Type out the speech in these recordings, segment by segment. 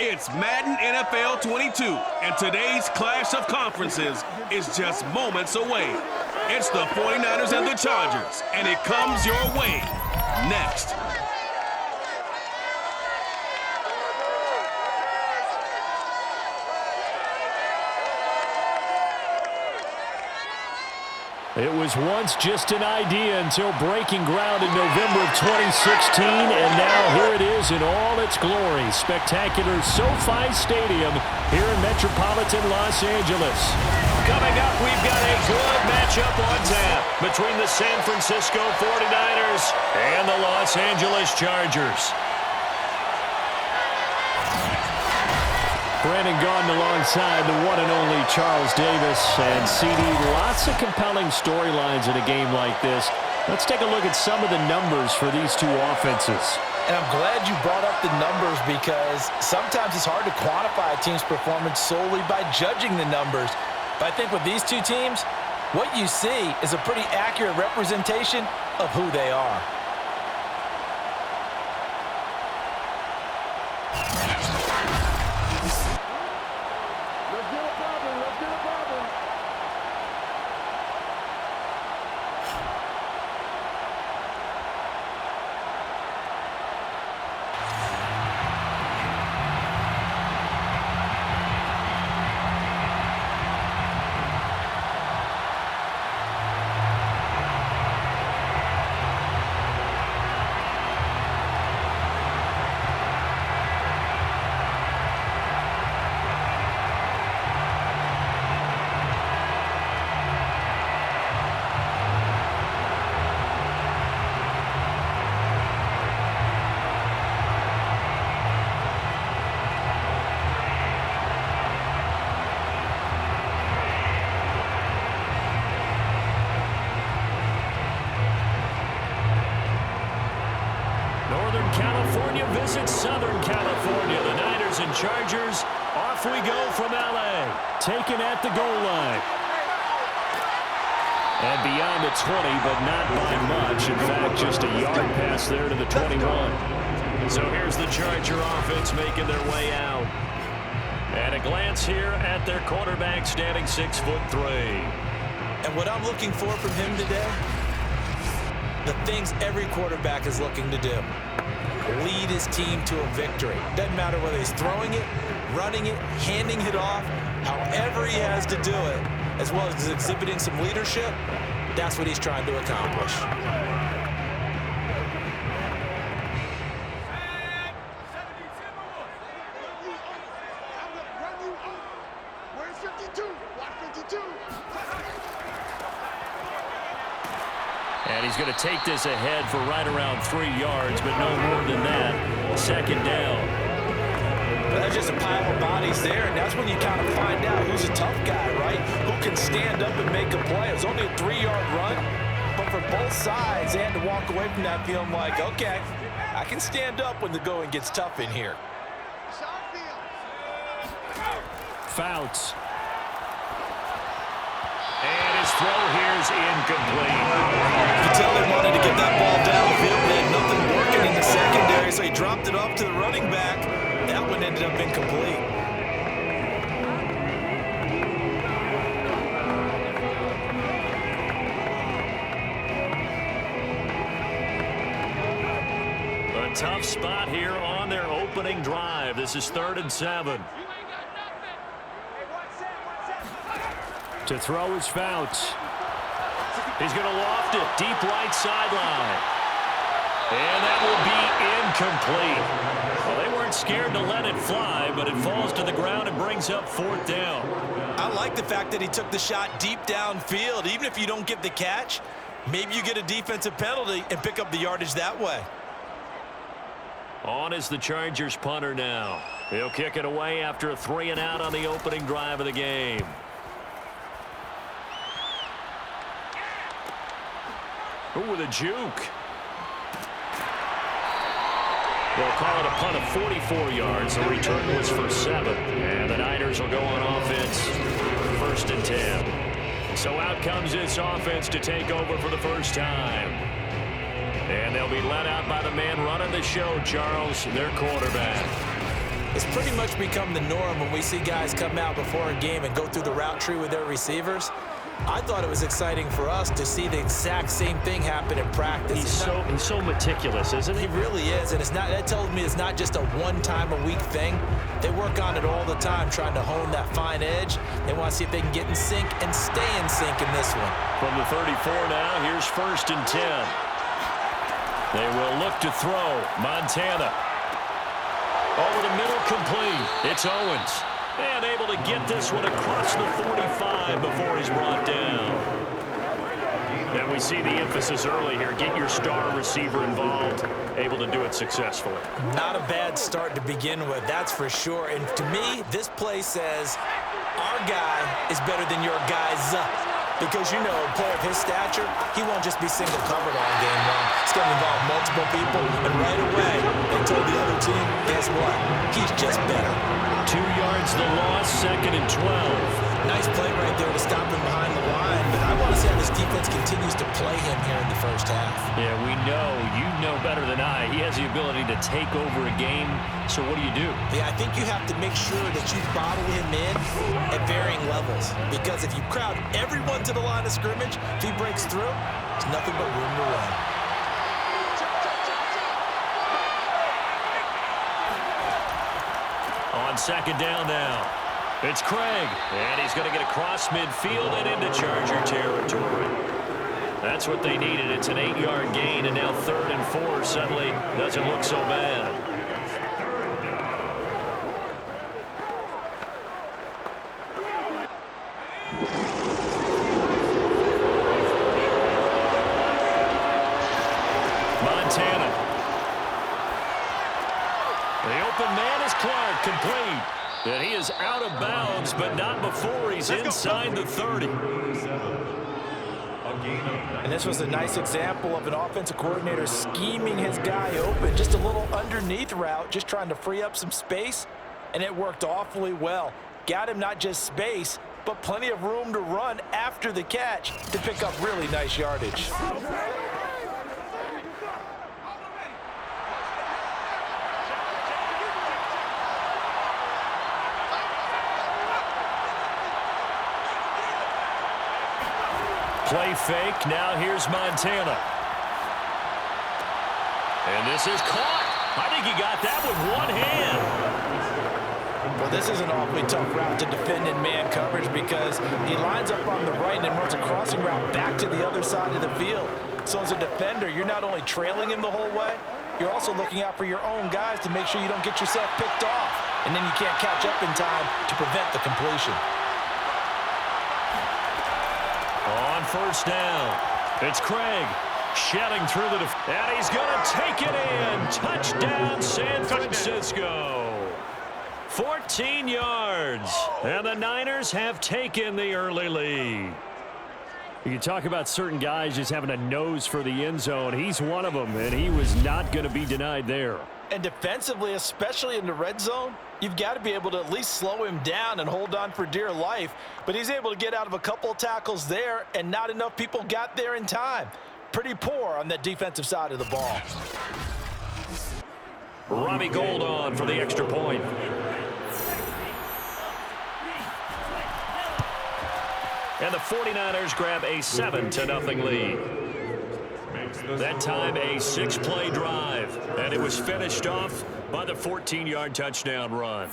It's Madden NFL 22, and today's clash of conferences is just moments away. It's the 49ers and the Chargers, and it comes your way next. It was once just an idea until breaking ground in November of 2016, and now here it is in all its glory. Spectacular SoFi Stadium here in metropolitan Los Angeles. Coming up, we've got a good matchup on tap between the San Francisco 49ers and the Los Angeles Chargers. Brandon Gaudin alongside the one and only Charles Davis. And CD, lots of compelling storylines in a game like this. Let's take a look at some of the numbers for these two offenses. And I'm glad you brought up the numbers because sometimes it's hard to quantify a team's performance solely by judging the numbers. But I think with these two teams, what you see is a pretty accurate representation of who they are. Northern California visits Southern California. The Niners and Chargers, off we go from L.A. Taken at the goal line. And beyond the 20, but not by much. In fact, just a yard pass there to the 21. So here's the Charger offense making their way out. And a glance here at their quarterback standing 6'3". And what I'm looking for from him today, the things every quarterback is looking to do. Lead his team to a victory. Doesn't matter whether he's throwing it, running it, handing it off, however he has to do it, as well as exhibiting some leadership, that's what he's trying to accomplish. And he's going to take this ahead for right around 3 yards, but no more than that. Second down. That's just a pile of bodies there, and that's when you kind of find out who's a tough guy, right? Who can stand up and make a play. It was only a 3-yard run, but for both sides, they had to walk away from that feeling like, okay, I can stand up when the going gets tough in here. Fouts. And his throw here is incomplete. You can tell they wanted to get that ball downfield. They had nothing working in the secondary, so he dropped it off to the running back. That one ended up incomplete. A tough spot here on their opening drive. This is 3rd and 7. To throw is Fouts. He's going to loft it deep right sideline. And that will be incomplete. Well, they weren't scared to let it fly, but it falls to the ground and brings up 4th down. I like the fact that he took the shot deep downfield. Even if you don't get the catch, maybe you get a defensive penalty and pick up the yardage that way. On is the Chargers punter now. He'll kick it away after a 3-and-out on the opening drive of the game. Ooh, with a juke. They'll call it a punt of 44 yards. The return was for 7. And the Niners will go on offense. 1st and 10. So out comes this offense to take over for the first time. And they'll be led out by the man running the show, Charles, their quarterback. It's pretty much become the norm when we see guys come out before a game and go through the route tree with their receivers. I thought it was exciting for us to see the exact same thing happen in practice. He's so meticulous, isn't he? He really is, and that tells me it's not just a one-time-a-week thing. They work on it all the time, trying to hone that fine edge. They want to see if they can get in sync and stay in sync in this one. From the 34 now, here's 1st and 10. They will look to throw. Montana. Over the middle, complete. It's Owens. And able to get this one across the 45 before he's brought down. And we see the emphasis early here. Get your star receiver involved. Able to do it successfully. Not a bad start to begin with, that's for sure. And to me, this play says, our guy is better than your guy's. Because, you know, a player of his stature, he won't just be single covered all game long. It's going to involve multiple people. And right away, they told the other team, guess what? He's just better. 2 yards the loss, 2nd and 12. Nice play right there to stop him behind the line. But I want to see how this defense continues to play him here in the first half. Yeah, we know. You know better than I. He has the ability to take over a game. So what do you do? Yeah, I think you have to make sure that you bottle him in at varying levels. Because if you crowd everyone to the line of scrimmage, if he breaks through, there's nothing but room to run. On 2nd down now. It's Craig, and he's going to get across midfield and into Charger territory. That's what they needed. It's an 8-yard gain, and now 3rd and 4 suddenly doesn't look so bad. Montana. The open man is Clark, complete. And he is out of bounds, but not before he's inside the 30. And this was a nice example of an offensive coordinator scheming his guy open. Just a little underneath route, just trying to free up some space, and it worked awfully well. Got him not just space, but plenty of room to run after the catch to pick up really nice yardage. Play fake. Now here's Montana. And this is caught. I think he got that with one hand. Well, this is an awfully tough route to defend in man coverage because he lines up on the right and runs a crossing route back to the other side of the field. So as a defender, you're not only trailing him the whole way, you're also looking out for your own guys to make sure you don't get yourself picked off. And then you can't catch up in time to prevent the completion. On 1st down, it's Craig shedding through the and he's going to take it in. Touchdown, San Francisco. 14 yards, and the Niners have taken the early lead. You can talk about certain guys just having a nose for the end zone. He's one of them, and he was not going to be denied there. And defensively, especially in the red zone, you've got to be able to at least slow him down and hold on for dear life. But he's able to get out of a couple of tackles there, and not enough people got there in time. Pretty poor on that defensive side of the ball. Robbie Gould on for the extra point. And the 49ers grab a 7-0 lead. That time a 6-play drive, and it was finished off by the 14-yard touchdown run.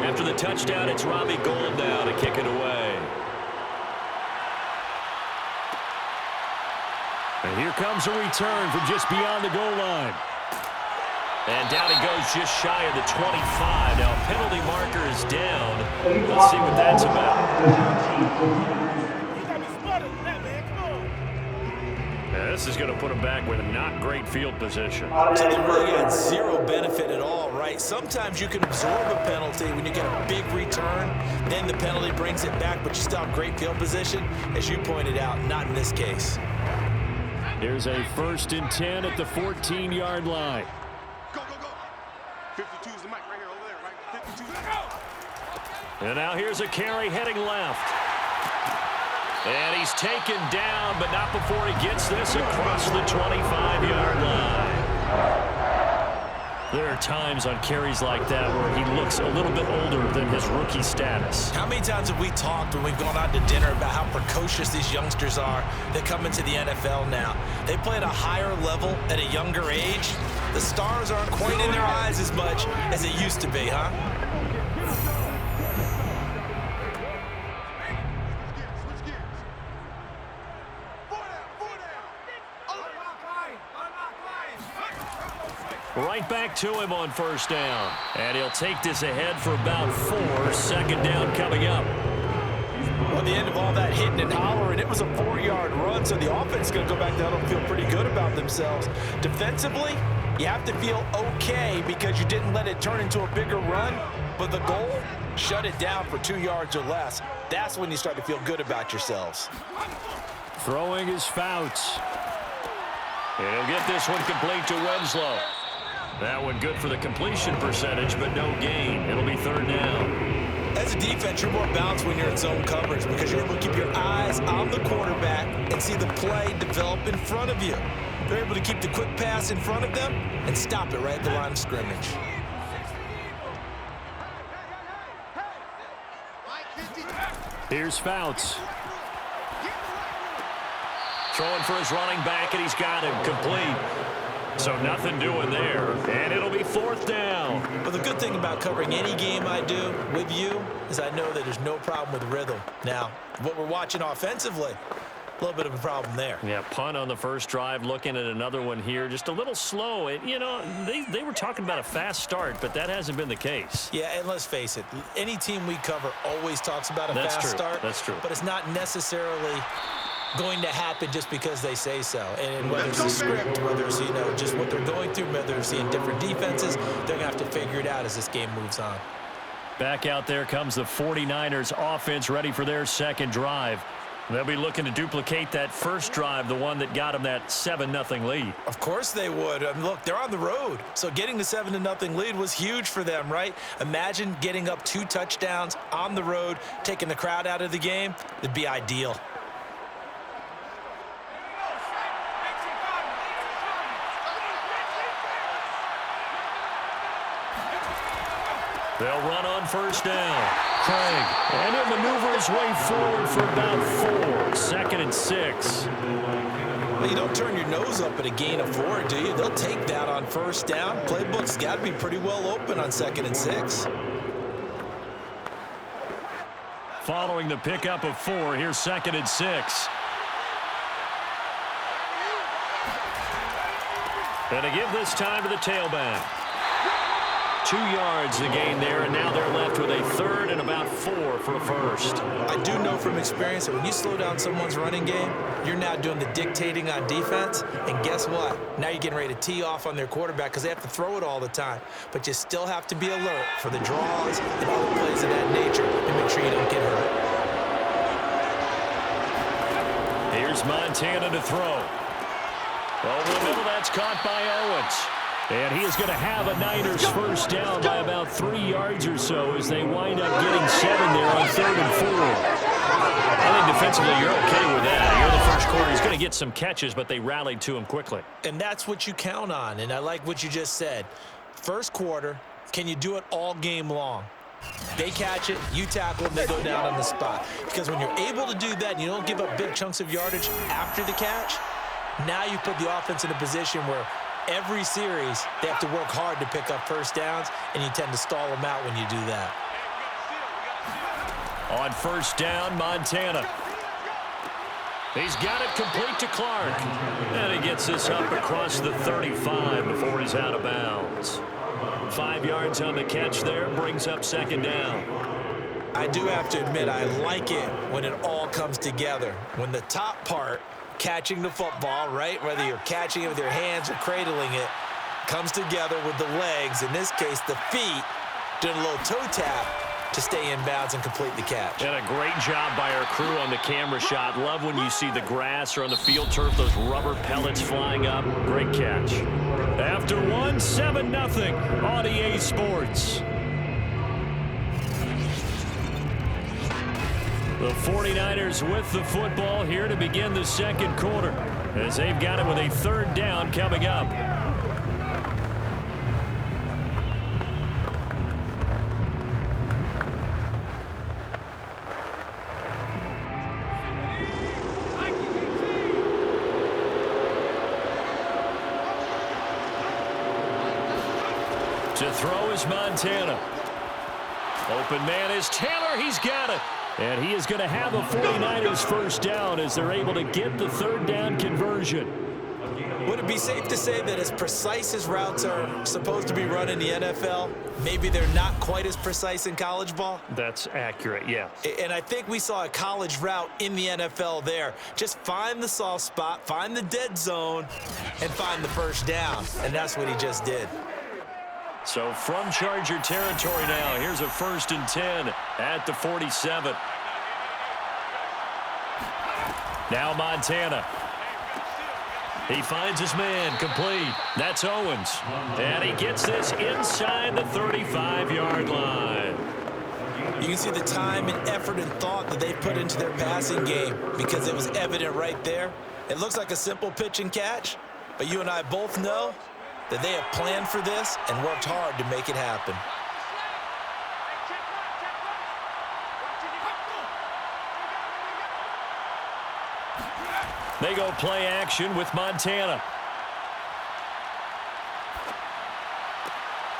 After the touchdown, it's Robbie Gould now to kick it away. And here comes a return from just beyond the goal line. And down he goes just shy of the 25. Now penalty marker is down. Let's see what that's about. Now this is going to put him back with a not great field position. So they really got zero benefit at all right right. Sometimes you can absorb a penalty when you get a big return. Then the penalty brings it back, but you still have great field position. As you pointed out, not in this case. Here's a 1st and 10 at the 14-yard line. Go, go, go. 52's the mic right here, over there, right? 52's go. And now here's a carry heading left. And he's taken down, but not before he gets this across the 25-yard line. There are times on carries like that where he looks a little bit older than his rookie status. How many times have we talked when we've gone out to dinner about how precocious these youngsters are that come into the NFL now? They play at a higher level at a younger age. The stars aren't quite in their eyes as much as it used to be, huh? Right back to him on 1st down. And he'll take this ahead for about 4. 2nd down coming up. On the end of all that hitting and hollering, it was a 4-yard run, so the offense is going to go back down and feel pretty good about themselves. Defensively, you have to feel okay because you didn't let it turn into a bigger run, but the goal, shut it down for 2 yards or less. That's when you start to feel good about yourselves. Throwing is Fouts. And he'll get this one complete to Winslow. That one good for the completion percentage, but no gain. It'll be 3rd down. As a defense, you're more balanced when you're in zone coverage because you're able to keep your eyes on the quarterback and see the play develop in front of you. They're able to keep the quick pass in front of them and stop it right at the line of scrimmage. Here's Fouts. Throwing for his running back, and he's got him complete. So nothing doing there, and it'll be 4th down. But the good thing about covering any game I do with you is I know that there's no problem with rhythm. Now, what we're watching offensively, a little bit of a problem there. Yeah, punt on the first drive, looking at another one here, just a little slow. And, you know, they were talking about a fast start, but that hasn't been the case. Yeah, and let's face it, any team we cover always talks about a fast start. That's true. But it's not necessarily going to happen just because they say so. And whether it's the script, whether it's, just what they're going through, whether it's seeing different defenses, they're going to have to figure it out as this game moves on. Back out there comes the 49ers offense ready for their 2nd drive. They'll be looking to duplicate that first drive, the one that got them that 7-0 lead. Of course they would. Look, they're on the road. So getting the 7-0 lead was huge for them, right? Imagine getting up 2 touchdowns on the road, taking the crowd out of the game. It'd be ideal. They'll run on 1st down. Craig, and he'll maneuver his way forward for about 4. 2nd and 6. Well, you don't turn your nose up at a gain of 4, do you? They'll take that on 1st down. Playbook's got to be pretty well open on 2nd and 6. Following the pickup of 4, here's 2nd and 6. And to give this time to the tailback. 2 yards the gain there, and now they're left with a 3rd and about 4 for a first. I do know from experience that when you slow down someone's running game, you're now doing the dictating on defense, and guess what? Now you're getting ready to tee off on their quarterback because they have to throw it all the time. But you still have to be alert for the draws and other plays of that nature to make sure you don't get hurt. Here's Montana to throw. Over the middle, that's caught by Owens. And he is going to have a Niners first down by about 3 yards or so as they wind up getting 7 there on 3rd and 4. I think defensively you're okay with that. You're the first quarter. He's going to get some catches, but they rallied to him quickly. And that's what you count on, and I like what you just said. First quarter, can you do it all game long? They catch it, you tackle them, they go down on the spot. Because when you're able to do that and you don't give up big chunks of yardage after the catch, now you put the offense in a position where every series, they have to work hard to pick up first downs, and you tend to stall them out when you do that. On 1st down, Montana. He's got it complete to Clark. And he gets this up across the 35 before he's out of bounds. 5 yards on the catch there, brings up 2nd down. I do have to admit, I like it when it all comes together. When the top part, catching the football, right? Whether you're catching it with your hands or cradling it, Comes together with the legs, in this case the feet, doing a little toe tap to stay in bounds and complete the catch. And a great job by our crew on the camera shot. Love when you see the grass or on the field turf, those rubber pellets flying up. Great catch. After one, 7-0 on EA Sports. The 49ers with the football here to begin the second quarter, as they've got it with a third down coming up. To throw is Montana. Open man is Taylor. He's got it. And he is going to have a 49ers first down as they're able to get the third down conversion. Would it be safe to say that as precise as routes are supposed to be run in the NFL, maybe they're not quite as precise in college ball? That's accurate, yeah. And I think we saw a college route in the NFL there. Just find the soft spot, find the dead zone, and find the first down. And that's what he just did. So from Charger territory now, here's a 1st and 10 at the 47. Now Montana. He finds his man, complete. That's Owens. And he gets this inside the 35-yard line. You can see the time and effort and thought that they put into their passing game because it was evident right there. It looks like a simple pitch and catch, but you and I both know that they have planned for this and worked hard to make it happen. They go play action with Montana.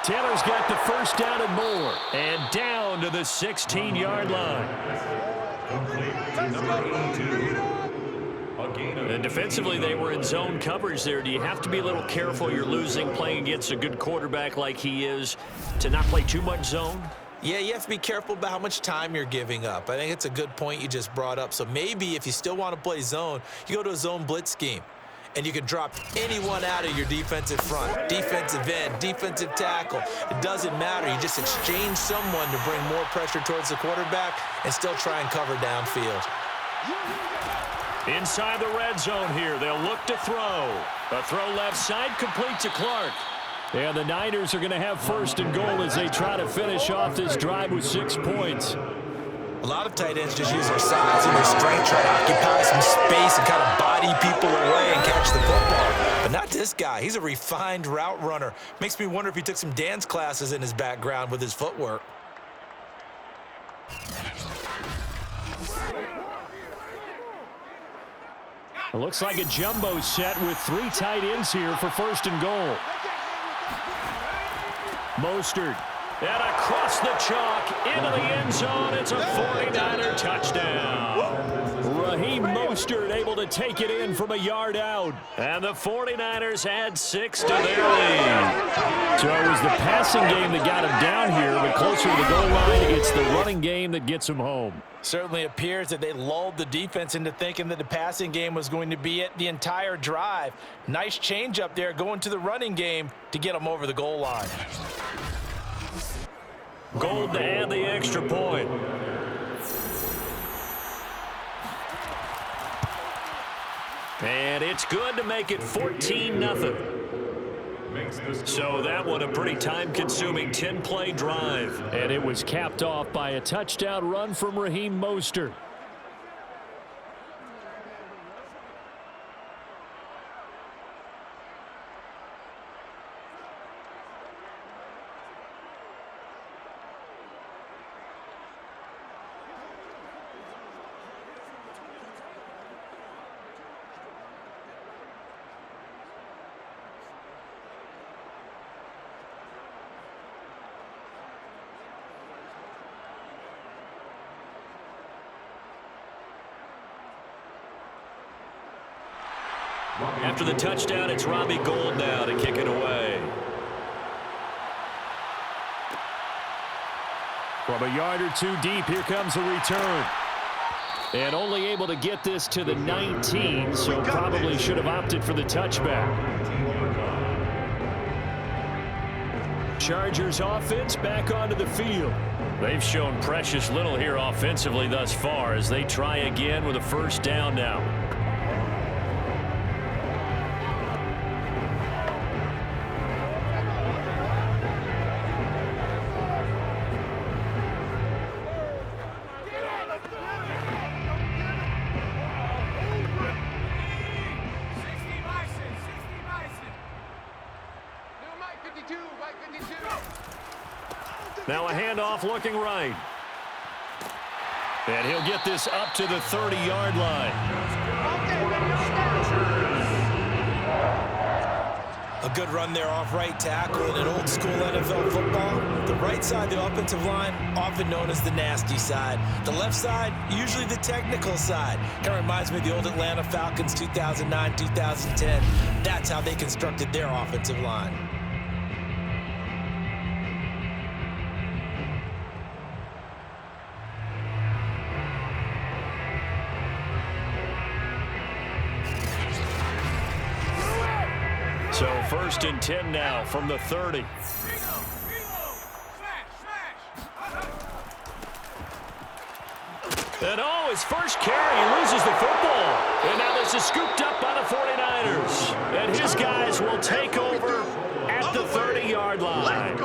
Taylor's got the first down and more, and down to the 16-yard line. And defensively, they were in zone coverage there. Do you have to be a little careful? You're losing, playing against a good quarterback like he is, to not play too much zone? Yeah, you have to be careful about how much time you're giving up. I think it's a good point you just brought up. So maybe if you still want to play zone, you go to a zone blitz scheme. And you can drop anyone out of your defensive front, defensive end, defensive tackle. It doesn't matter. You just exchange someone to bring more pressure towards the quarterback and still try and cover downfield. Inside the red zone here, they'll look to throw. A throw left side, complete to Clark. And the Niners are going to have 1st and goal as they try to finish off this drive with 6 points. A lot of tight ends just use their size and their strength, try to occupy some space and kind of body people away and catch the football. But not this guy. He's a refined route runner. Makes me wonder if he took some dance classes in his background with his footwork. It looks like a jumbo set with 3 tight ends here for 1st and goal. Mostert. And across the chalk, into the end zone. It's a 49er touchdown. Raheem Mostert able to take it in from a yard out. And the 49ers add 6 to their lead. So it was the passing game that got him down here, but closer to the goal line, it's the running game that gets him home. Certainly appears that they lulled the defense into thinking that the passing game was going to be it the entire drive. Nice change up there going to the running game to get them over the goal line. Gold to add the extra point. And it's good to make it 14-0. So that one a pretty time-consuming 10-play drive. And it was capped off by a touchdown run from Raheem Mostert. After the touchdown, it's Robbie Gould now to kick it away. From a yard or 2 deep, here comes a return. And only able to get this to the 19, so probably should have opted for the touchback. Chargers offense back onto the field. They've shown precious little here offensively thus far as they try again with a first down now. Now a handoff looking right. And he'll get this up to the 30-yard line. A good run there off right tackle in an old-school NFL football. The right side, the offensive line, often known as the nasty side. The left side, usually the technical side. Kind of reminds me of the old Atlanta Falcons 2009, 2010. That's how they constructed their offensive line. So 1st and 10 now from the 30. And his first carry, he loses the football. And now this is scooped up by the 49ers. And his guys will take over at the 30-yard line.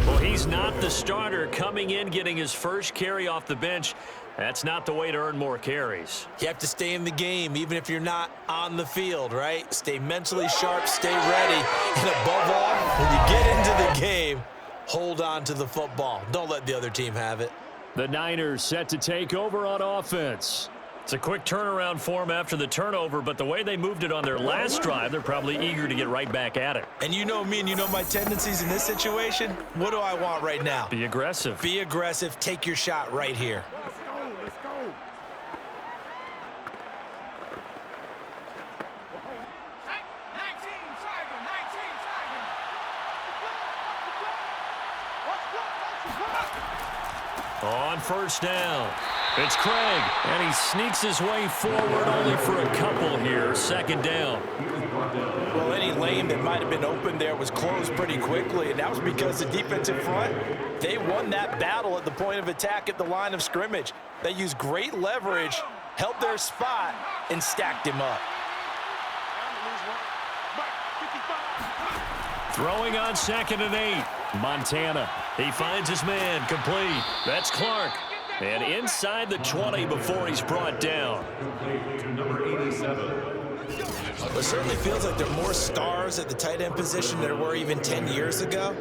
Well, he's not the starter coming in, getting his first carry off the bench. That's not the way to earn more carries. You have to stay in the game, even if you're not on the field, right? Stay mentally sharp, stay ready. And above all, when you get into the game, hold on to the football. Don't let the other team have it. The Niners set to take over on offense. It's a quick turnaround for them after the turnover, but the way they moved it on their last drive, they're probably eager to get right back at it. And you know me and you know my tendencies in this situation. What do I want right now? Be aggressive. Be aggressive. Take your shot right here. Let's go. On first down, it's Craig, and he sneaks his way forward only for a couple here. 2nd down. Well, any lane that might have been open there was closed pretty quickly, and that was because the defensive front, they won that battle at the point of attack at the line of scrimmage. They used great leverage, held their spot, and stacked him up. Throwing on 2nd and 8. Montana. He finds his man complete. That's Clark. And inside the 20 before he's brought down. It certainly feels like there are more stars at the tight end position than there were even 10 years ago.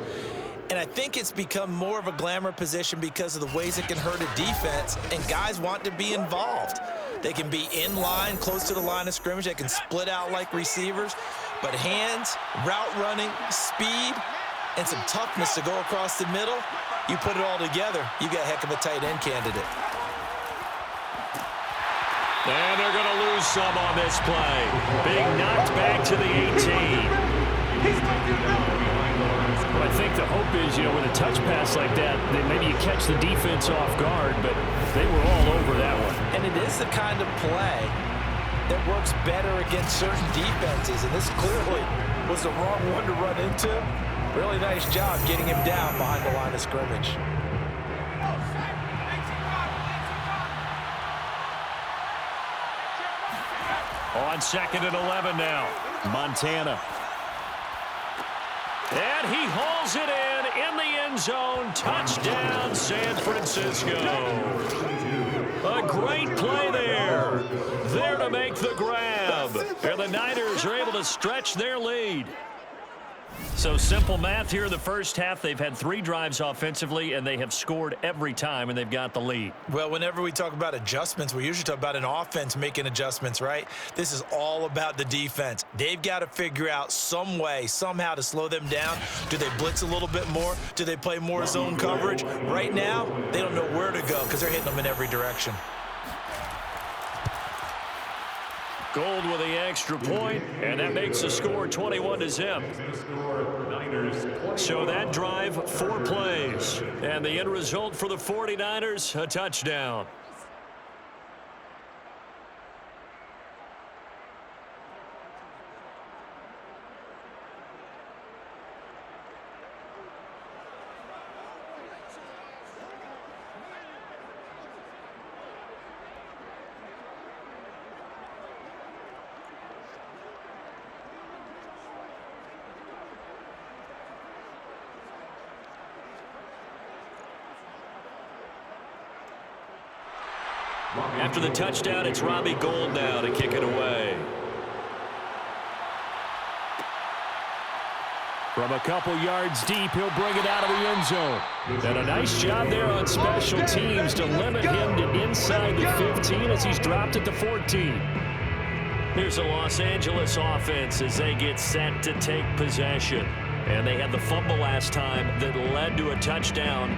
And I think it's become more of a glamour position because of the ways it can hurt a defense, and guys want to be involved. They can be in line, close to the line of scrimmage. They can split out like receivers. But hands, route running, speed, and some toughness to go across the middle, you put it all together, you got a heck of a tight end candidate. And they're going to lose some on this play. Being knocked back to the 18. I think the hope is, with a touch pass like that, that maybe you catch the defense off guard, but they were all over that one. And it is the kind of play that works better against certain defenses, and this clearly was the wrong one to run into. Really nice job getting him down behind the line of scrimmage. On 2nd and 11 now, Montana. And he hauls it in the end zone. Touchdown, San Francisco. A great play there. There to make the grab. And the Niners are able to stretch their lead. So simple math here in the first half. They've had 3 drives offensively, and they have scored every time, and they've got the lead. Well, whenever we talk about adjustments, we usually talk about an offense making adjustments, right? This is all about the defense. They've got to figure out some way, somehow to slow them down. Do they blitz a little bit more? Do they play more zone coverage? Right now, they don't know where to go because they're hitting them in every direction. Gold with the extra point, and that makes the score 21-0. So that drive, 4 plays. And the end result for the 49ers, a touchdown. After the touchdown, it's Robbie Gould now to kick it away. From a couple yards deep, he'll bring it out of the end zone. And a nice job there on special teams to limit him to inside the 15 as he's dropped at the 14. Here's the Los Angeles offense as they get set to take possession. And they had the fumble last time that led to a touchdown.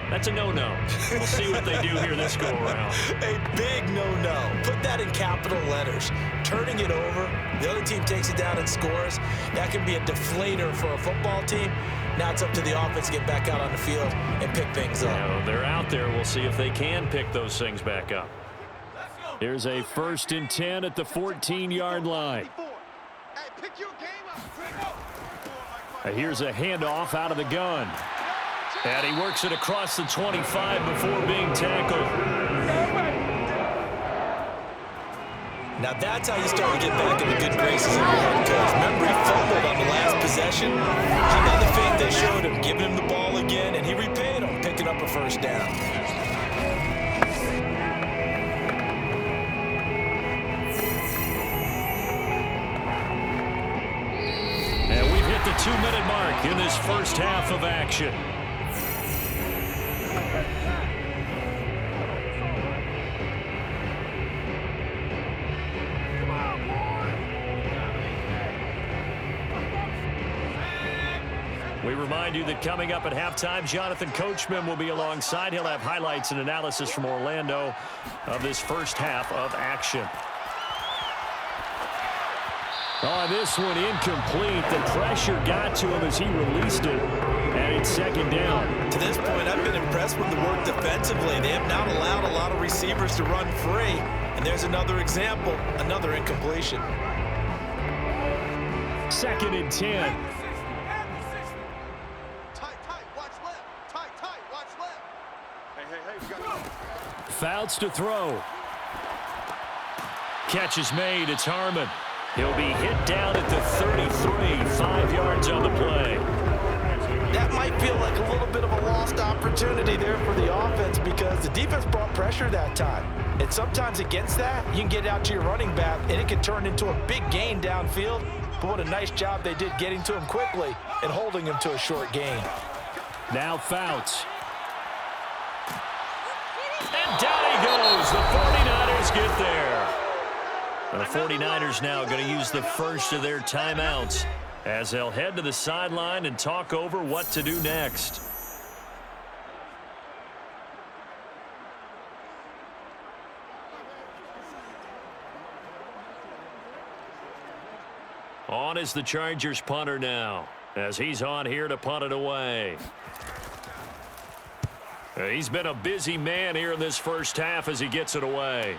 That's a no-no. We'll see what they do here this go-around. A big no-no. Put that in capital letters. Turning it over, the other team takes it down and scores. That can be a deflator for a football team. Now it's up to the offense to get back out on the field and pick things up. Now, they're out there. We'll see if they can pick those things back up. Here's a 1st and 10 at the 14-yard line. Here's a handoff out of the gun. And he works it across the 25 before being tackled. Now that's how you start to get back in the good graces of your head coach. Remember, he fumbled on the last possession. How about the faith they showed him, giving him the ball again, and he repaid him, picking up a 1st down. And we've hit the 2-minute mark in this first half of action. We remind you that coming up at halftime, Jonathan Coachman will be alongside. He'll have highlights and analysis from Orlando of this first half of action. Oh, this one incomplete. The pressure got to him as he released it, and it's 2nd down. To this point, I've been impressed with the work defensively. They have not allowed a lot of receivers to run free. And there's another example, another incompletion. 2nd and 10. Fouts to throw. Catch is made. It's Harmon. He'll be hit down at the 33, 5 yards on the play. That might feel like a little bit of a lost opportunity there for the offense because the defense brought pressure that time. And sometimes against that, you can get out to your running back, and it can turn into a big gain downfield. But what a nice job they did getting to him quickly and holding him to a short gain. Now Fouts. And down he goes. The 49ers get there. The 49ers now going to use the first of their timeouts as they'll head to the sideline and talk over what to do next. On is the Chargers punter now as he's on here to punt it away. He's been a busy man here in this first half as he gets it away.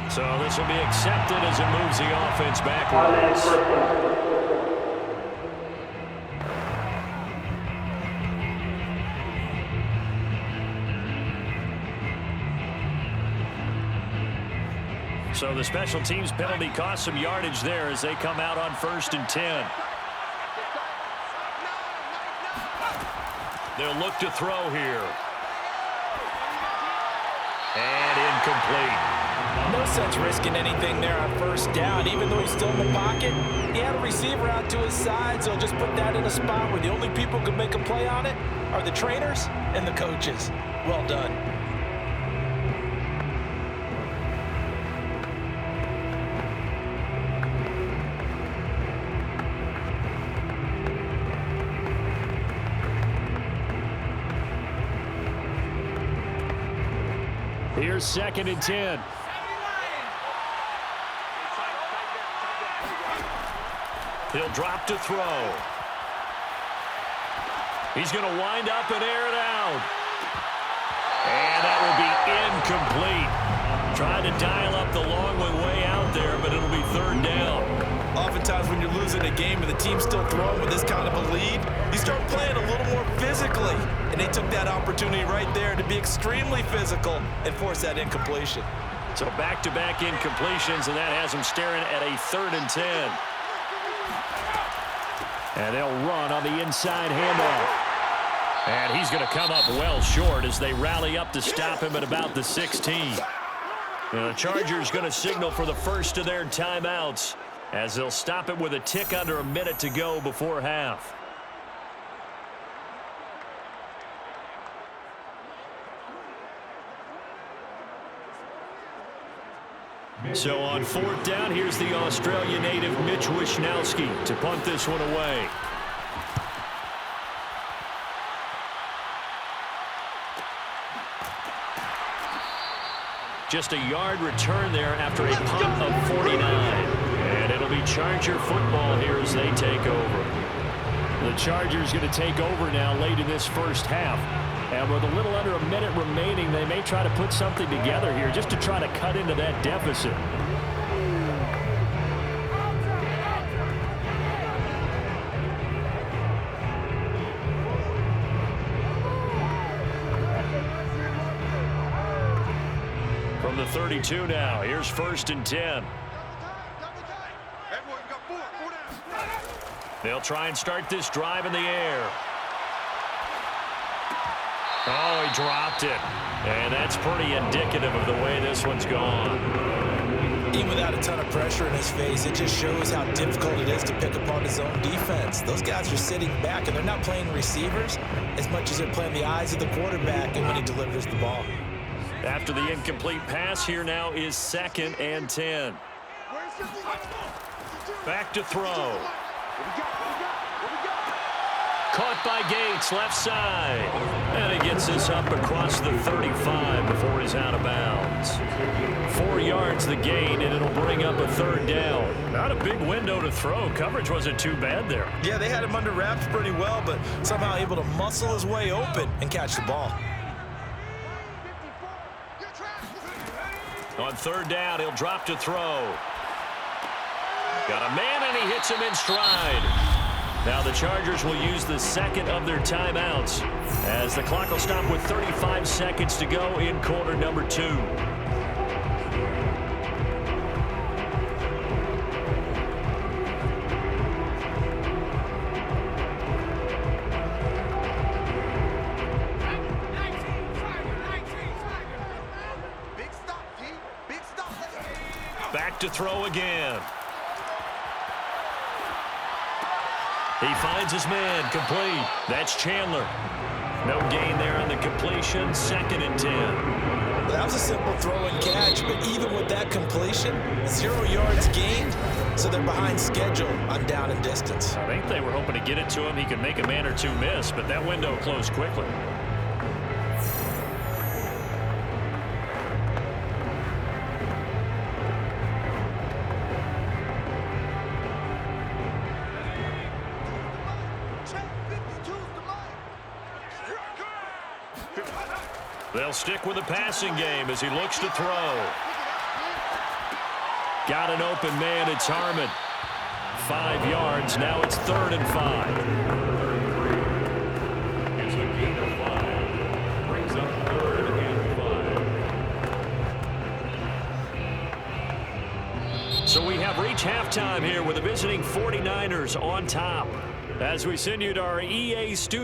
So this will be accepted as it moves the offense backwards. So the special teams penalty cost some yardage there as they come out on 1st and 10. They'll look to throw here. And incomplete. No sense risking anything there on 1st down. Even though he's still in the pocket, he had a receiver out to his side, so just put that in a spot where the only people who can make a play on it are the trainers and the coaches. Well done. Here's 2nd and 10. He'll drop to throw. He's going to wind up and air it out. And that will be incomplete. Trying to dial up the long way out there, but it'll be 3rd down. Oftentimes when you're losing a game and the team's still throwing with this kind of a lead, you start playing a little more physically. And they took that opportunity right there to be extremely physical and force that incompletion. So back-to-back incompletions, and that has them staring at a 3rd and 10. And they'll run on the inside handoff. And he's going to come up well short as they rally up to stop him at about the 16. And the Chargers going to signal for the first of their timeouts as they'll stop it with a tick under a minute to go before half. So on 4th down, here's the Australian native Mitch Wishnowsky to punt this one away. Just a yard return there after a punt of 49. And it'll be Charger football here as they take over. The Chargers going to take over now late in this first half. And with a little under a minute remaining, they may try to put something together here just to try to cut into that deficit. From the 32 now, here's 1st and 10. They'll try and start this drive in the air. Oh, he dropped it. And that's pretty indicative of the way this one's gone. Even without a ton of pressure in his face, it just shows how difficult it is to pick apart his own defense. Those guys are sitting back, and they're not playing receivers as much as they're playing the eyes of the quarterback and when he delivers the ball. After the incomplete pass, here now is 2nd and 10. Back to throw. Caught by Gates, left side. And he gets this up across the 35 before he's out of bounds. 4 yards the gain, and it'll bring up a 3rd down. Not a big window to throw. Coverage wasn't too bad there. Yeah, they had him under wraps pretty well, but somehow able to muscle his way open and catch the ball. On 3rd down, he'll drop to throw. Got a man, and he hits him in stride. Now the Chargers will use the 2nd of their timeouts as the clock will stop with 35 seconds to go in quarter number 2. Back to throw again. He finds his man, complete. That's Chandler. No gain there on the completion, 2nd and 10. That was a simple throw and catch, but even with that completion, 0 yards gained, so they're behind schedule on down and distance. I think they were hoping to get it to him. He could make a man or two miss, but that window closed quickly. They'll stick with the passing game as he looks to throw. Got an open man. It's Harmon. 5 yards. Now it's 3rd and 5. It's a gain of 5. Brings up 3rd and 5. So we have reached halftime here with the visiting 49ers on top. As we send you to our EA studio.